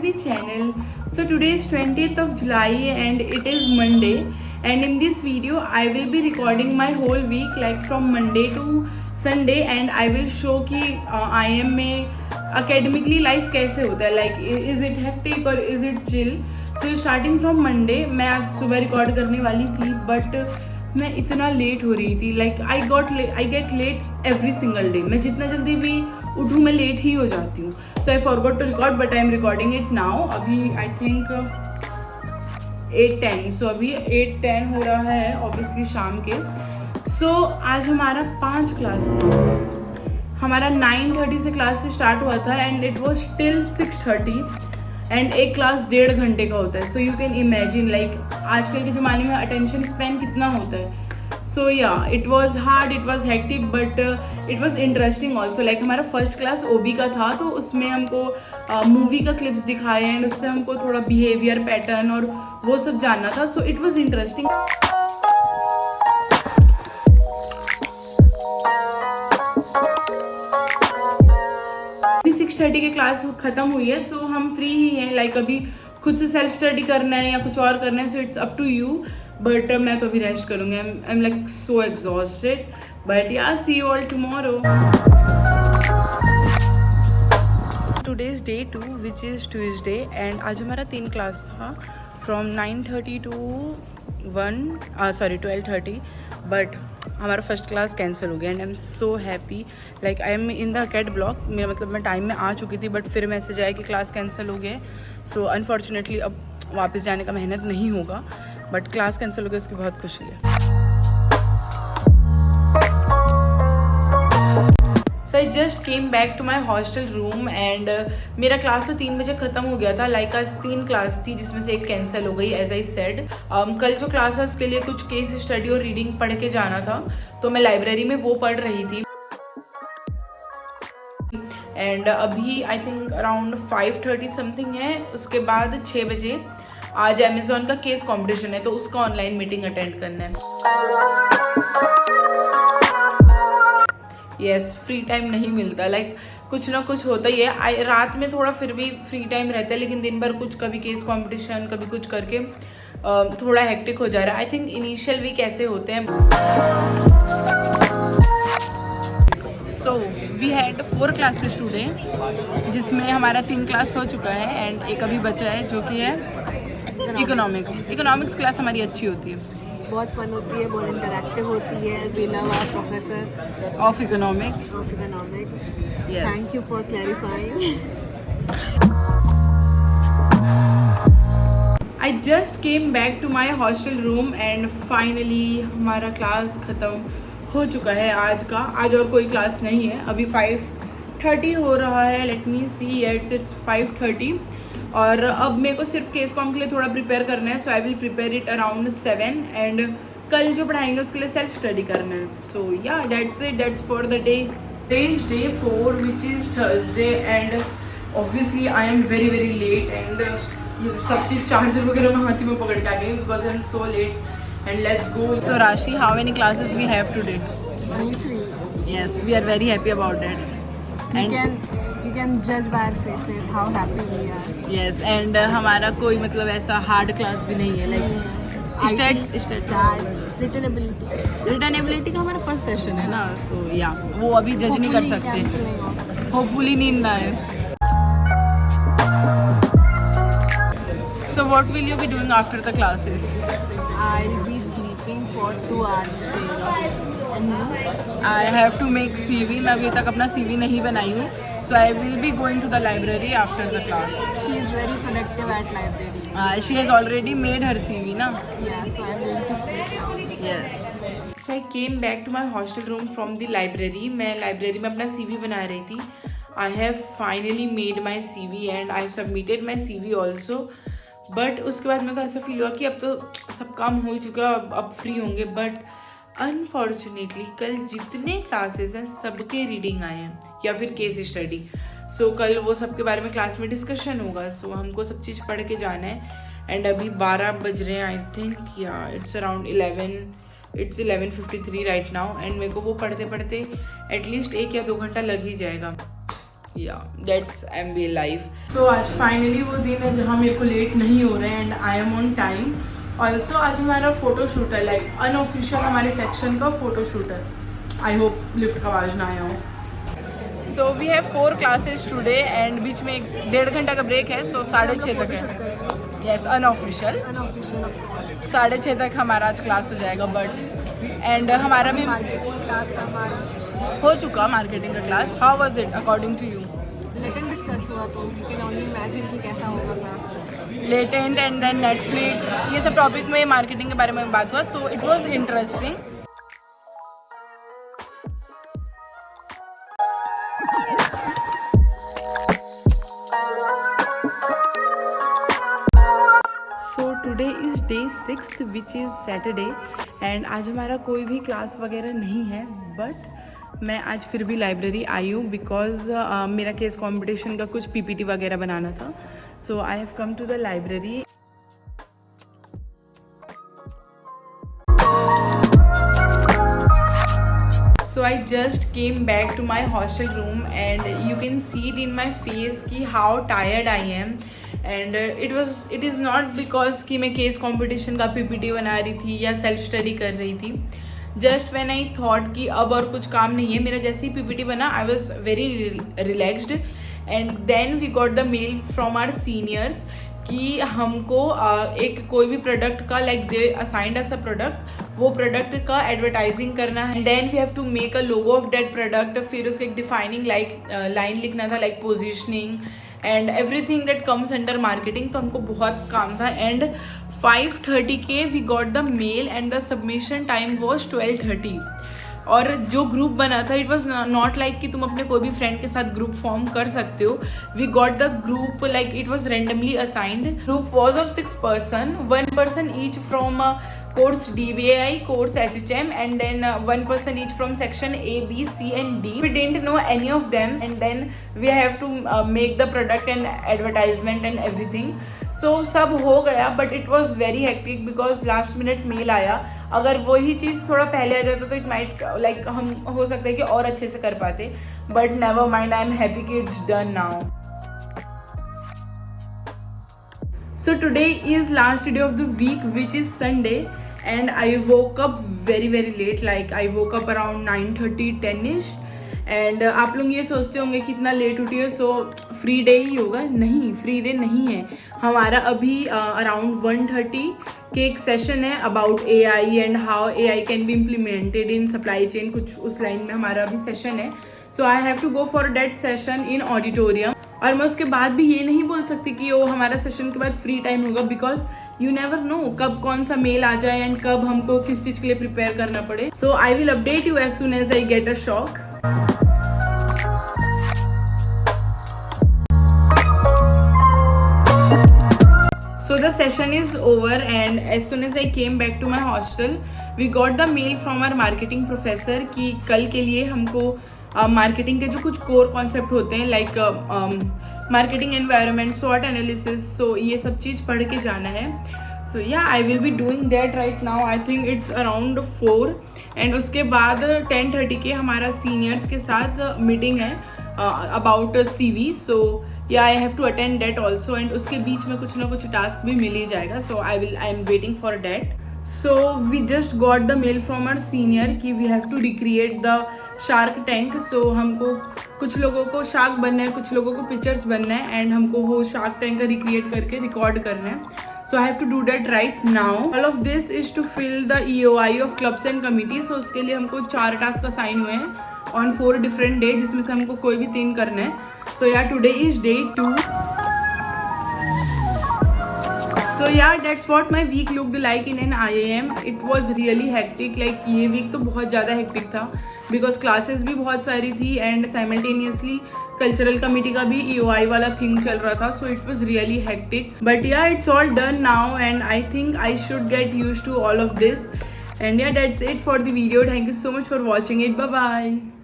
to the channel. So today is 20th of July and it is Monday, and in this video I will be recording my whole week, like from Monday to Sunday, and I will show कि IIM में academically life कैसे होता है, like is it hectic or is it chill. So starting from Monday मैं आज सुबह record करने वाली थी, बट मैं इतना लेट हो रही थी, like I get late every single day. मैं जितना जल्दी भी उठूँ मैं लेट ही हो जाती हूँ. So I forgot to record but I am recording it now. अभी आई थिंक 8:10. सो अभी 8:10 हो रहा है ऑब्वियसली शाम के. सो आज हमारा 5 क्लास था. हमारा 9:30 से क्लास से स्टार्ट हुआ था and it was till 6:30. And एक क्लास 1.5 घंटे का होता है. So you can imagine like आजकल के ज़माने में अटेंशन स्पैन कितना होता है. सो या it was hard, it was hectic, but it was interesting also. Like हमारा फर्स्ट क्लास OB का था, तो उसमें हमको मूवी का क्लिप्स दिखाए एंड उससे हमको थोड़ा बिहेवियर पैटर्न और वो सब जानना था. So it was interesting. अभी 6:30 की क्लास ख़त्म हुई है. सो हम फ्री ही हैं, लाइक अभी खुद से सेल्फ स्टडी करना है या कुछ और करना है. So it's up to you, but मैं तो अभी रेस्ट करूँगी. I am like so exhausted, but yeah see you all tomorrow. Today is day 2 which is Tuesday, and आज हमारा 3 क्लास था फ्रॉम 9:30 to 12:30. बट हमारा फर्स्ट क्लास कैंसिल हो गया and I am so happy. Like I am in the acad block. मेरा मतलब मैं time में आ चुकी थी, बट फिर मैसेज आया कि क्लास कैंसिल हो गया. सो अनफॉर्चुनेटली अब वापस जाने का मेहनत नहीं होगा, बट क्लास कैंसिल हो गया, उसकी बहुत खुशी है. So I just came back to my hostel room and मेरा क्लास तो 3 बजे ख़त्म हो गया था. लाइक आज 3 क्लास थी जिसमें से एक कैंसिल हो गई एज आई सेड. कल जो क्लास है उसके लिए कुछ केस स्टडी और रीडिंग पढ़ के जाना था, तो मैं लाइब्रेरी में वो पढ़ रही थी. एंड अभी आई थिंक अराउंड 5:30 समथिंग है. उसके बाद 6 बजे आज अमेज़ॉन का केस कंपटीशन है, तो उसका ऑनलाइन मीटिंग अटेंड करना है. यस, फ्री टाइम नहीं मिलता. लाइक कुछ ना कुछ होता ही है. रात में थोड़ा फिर भी फ्री टाइम रहता है, लेकिन दिन भर कुछ, कभी केस कंपटीशन कभी कुछ करके थोड़ा हेक्टिक हो जा रहा है. आई थिंक इनिशियल वीक ऐसे होते हैं. So we had 4 classes today, जिसमें हमारा 3 क्लास हो चुका है एंड एक अभी बचा है जो कि है इकोनॉमिक्स क्लास हमारी अच्छी होती है, बहुत फन होती है, बहुत इंटरैक्टिव होती है. We love our professor of economics. Yes. Thank you for clarifying. I just came back to my hostel room and finally हमारा क्लास ख़त्म हो चुका है आज का. आज और कोई क्लास नहीं है. अभी 5:30 हो रहा है. Let me see, it's 5:30. और अब मेरे को सिर्फ केस कॉम के लिए थोड़ा प्रिपेयर करना है. So I will prepare it around 7 and कल जो पढ़ाएंगे उसके लिए सेल्फ स्टडी करना है. So yeah that's it, that's for the day. Is day 4 which is Thursday and obviously I am very very late and ये सब चीज़ चार्जर वगैरह मैं हाथी में पकड़ के आ गई because I am so late. And let's go. So Rashi, how many classes we have today? Only 3. Yes, we are very happy about that. You can judge by our faces how happy we are. Yes, and हमारा कोई मतलब ऐसा hard class भी नहीं है. Like Stats, रिटर्नेबिलिटी का हमारा first session है ना. सो या वो अभी जज नहीं कर सकते. होपफुली नींद ना आए. So what will you be doing after the classes? I'll be sleeping for 2 hours straight. And you? I have to make CV. मैं अभी तक अपना CV नहीं बनाई हूँ. So I will be going to the library after the class. She is very productive at library. She has already made her CV ना. Yeah, so I'm going to sleep now. Yes. So I came back to my hostel room from the library. मैं library में अपना CV बना रही थी. I have finally made my CV and I have submitted my CV also. But उसके बाद मेरे को ऐसा फील हुआ कि अब तो सब काम हो ही चुका, अब फ्री होंगे. बट अनफॉर्चुनेटली कल जितने क्लासेस हैं सबके रीडिंग आए हैं या फिर केस स्टडी. सो कल वो सब के बारे में क्लास में डिस्कशन होगा. सो हमको सब चीज़ पढ़ के जाना है. एंड अभी 12 बज रहे हैं आई थिंक. या it's around 11:53 right now. And मेरे को वो पढ़ते पढ़ते एटलीस्ट 1 या 2 घंटा लग ही जाएगा. या दैट्स MBA लाइफ. सो आज फाइनली वो दिन है जहाँ मेरे को लेट नहीं हो रहे हैं and I am on time. Also आज हमारा फोटो शूट है, लाइक अनऑफिशियल हमारे सेक्शन का फोटो शूट है. आई होप लिफ्ट का आवाज़ ना आया हो. So we have 4 classes today and बीच में 1.5 घंटा का ब्रेक है. सो 6:30 तक है. यस, अनऑफिशियल 6:30 तक हमारा आज क्लास हो जाएगा. बट एंड हमारा भी मार्केटिंग क्लास था हमारा हो चुका मार्केटिंग का class. How was it according to you? Latent discuss हुआ तो यू कैन ओनली इमेजिन कि कैसा होगा class. Latent and then Netflix, ये सब टॉपिक में मार्केटिंग के बारे में बात हुआ. So it was interesting. So today is day 6th which is Saturday and आज हमारा कोई भी क्लास वगैरह नहीं है. बट मैं आज फिर भी लाइब्रेरी आई हूँ बिकॉज मेरा केस कंपटीशन का कुछ PPT वगैरह बनाना था. So I have come to the library. So I just came back to my hostel room and you can see it in my face कि how tired I am. And it is not because कि मैं case competition का PPT बना रही थी या self study कर रही थी. जस्ट व्हेन आई थॉट कि अब और कुछ काम नहीं है, मेरा जैसे ही PPT बना I was very relaxed. And then we got the mail from our seniors कि हमको एक कोई भी प्रोडक्ट का like they assigned us a product, वो प्रोडक्ट का एडवर्टाइजिंग करना है. Then we have to make a logo of that product. फिर उसके एक डिफाइनिंग लाइन लिखना था, like positioning and everything that comes under marketing. तो हमको बहुत काम था. एंड 5:30 के we got the male and the submission time was 12:30. और जो ग्रुप बना था इट वॉज नॉट लाइक कि तुम अपने कोई भी फ्रेंड के साथ ग्रुप फॉर्म कर सकते हो. We got the group like it was randomly assigned. Group was of 6 person, 1 person each from course DBAI, course HHM, and then 1 person each from section A, B, C and D. We didn't know any of them and then we have to make the product and advertisement and everything. So सब हो गया but it was very hectic because last minute mail आया. अगर वही चीज़ थोड़ा पहले आ जाता तो it might like हम हो सकता है कि और अच्छे से कर पाते. But never mind, I am happy कि it's done now. So today is last day of the week which is Sunday and I woke up very late, like I woke up around 9:30, 10ish. And आप लोग ये सोचते होंगे कि इतना late उठी है सो फ्री डे ही होगा. नहीं, फ्री डे नहीं है हमारा. अभी अराउंड 1:30 के एक सेशन है about AI and how AI can be implemented in supply chain, कुछ उस लाइन में हमारा अभी सेशन है. So I have to go for that session in auditorium. और मैं उसके बाद भी ये नहीं बोल सकती कि वो हमारा सेशन के बाद फ्री टाइम होगा बिकॉज यू नेवर नो कब कौन सा मेल आ जाए एंड कब हमको किस चीज़ के लिए प्रिपेयर करना पड़े. So I will update you as soon as I get a shock. So the session is over and as soon as I came back to my hostel, we got the mail from our marketing professor कि कल के लिए हमको marketing के जो कुछ core concept होते हैं like marketing environment, SWOT analysis, so ये सब चीज़ पढ़ के जाना है. सो या I will be doing that right now. I think it's around 4 and उसके बाद 10:30 के हमारा सीनियर्स के साथ मीटिंग है अबाउट CV. सो या I have to attend that also and उसके बीच में कुछ ना कुछ टास्क भी मिल ही जाएगा. So I am waiting for that. So we just got the mail from our senior कि we have to recreate the shark tank. So हमको कुछ लोगों को शार्क बनना है, कुछ लोगों को पिक्चर्स बनना है एंड हमको वो शार्क टैंक का रिक्रिएट करके रिकॉर्ड करना है. So I have to do that right now. All of this is to fill the EOI of clubs and committee. So उसके लिए हमको 4 टास्क असाइन हुए हैं ऑन 4 डिफरेंट डे जिसमें से हमको कोई भी 3 करना है. सो या today is day 2. So yeah, that's what my week looked like in an IIM. It was really hectic. Like ये week तो बहुत ज़्यादा hectic था because classes भी बहुत सारी थी and simultaneously कल्चरल कमेटी का भी EOI वाला थिंग चल रहा था. So it was really hectic. But yeah, it's all done now and I think I should get used to all of this. And yeah, that's it for the video. Thank you so much for watching it. Bye bye.